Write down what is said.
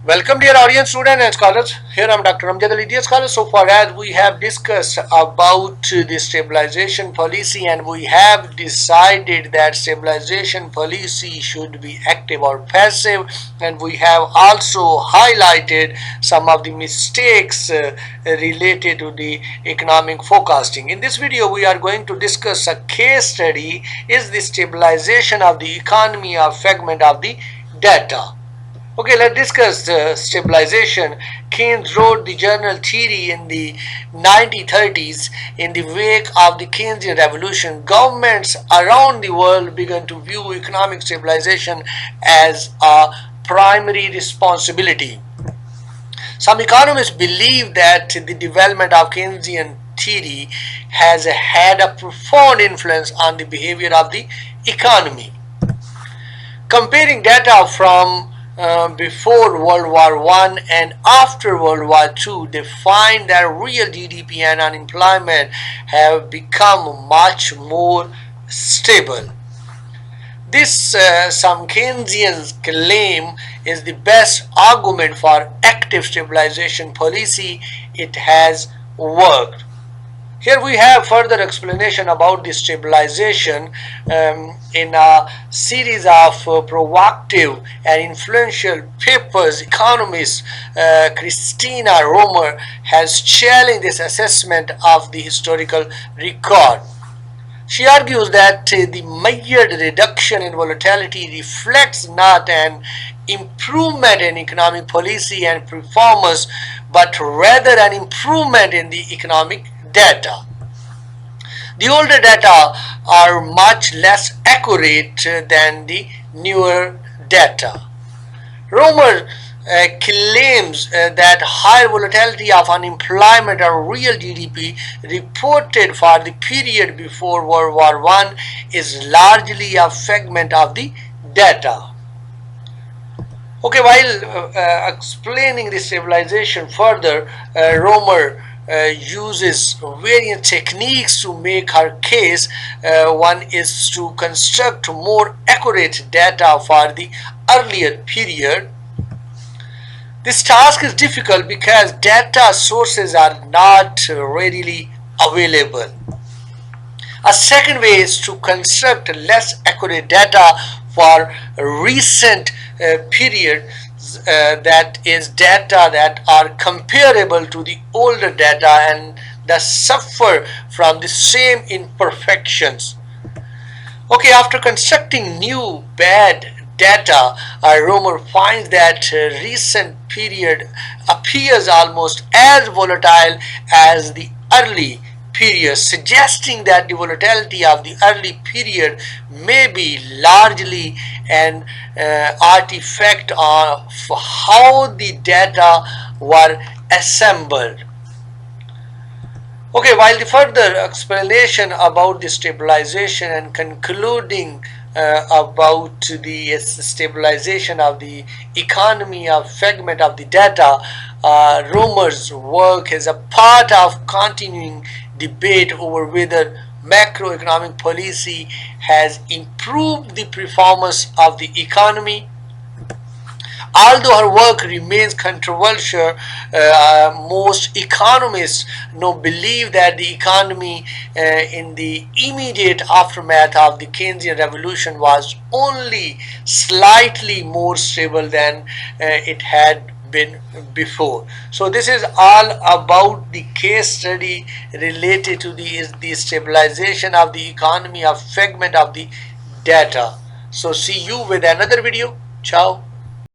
Welcome dear audience, students and scholars. Here I am Dr. Amjad Ali, dear scholars. So far as we have discussed about the stabilization policy, and we have decided that stabilization policy should be active or passive, and we have also highlighted some of the mistakes related to the economic forecasting. In this video we are going to discuss a case study. Is the stabilization of the economy a fragment of the data? Okay, let's discuss stabilization. Keynes wrote the general theory in the 1930s. In the wake of the Keynesian revolution, governments around the world began to view economic stabilization as a primary responsibility. Some economists believe that the development of Keynesian theory has had a profound influence on the behavior of the economy. Comparing data from before World War I and after World War II, they find that real GDP and unemployment have become much more stable. This, some Keynesians claim, is the best argument for active stabilization policy. It has worked. Here we have further explanation about this stabilization in a series of provocative and influential papers. Economist Christina Romer has challenged this assessment of the historical record. She argues that the measured reduction in volatility reflects not an improvement in economic policy and performance, but rather an improvement in the economic data. The older data are much less accurate than the newer data. Romer claims that higher volatility of unemployment or real GDP reported for the period before World War I is largely a fragment of the data. Okay, while explaining the stabilization further, Romer uses various techniques to make her case. One is to construct more accurate data for the earlier period. This task is difficult because data sources are not readily available. A second way is to construct less accurate data for recent periods, that is data that are comparable to the older data and that suffer from the same imperfections. Okay, after constructing new bad data, Romer finds that recent period appears almost as volatile as the early period, suggesting that the volatility of the early period may be largely an artifact of how the data were assembled. Okay, while the further explanation about the stabilization and concluding about the stabilization of the economy of fragment of the data, Romer's work is a part of continuing debate over whether macroeconomic policy has improved the performance of the economy. Although her work remains controversial, most economists now believe that the economy in the immediate aftermath of the Keynesian revolution was only slightly more stable than it had been before. So this is all about the case study related to the stabilization of the economy of fragment of the data. So see you with another video. Ciao.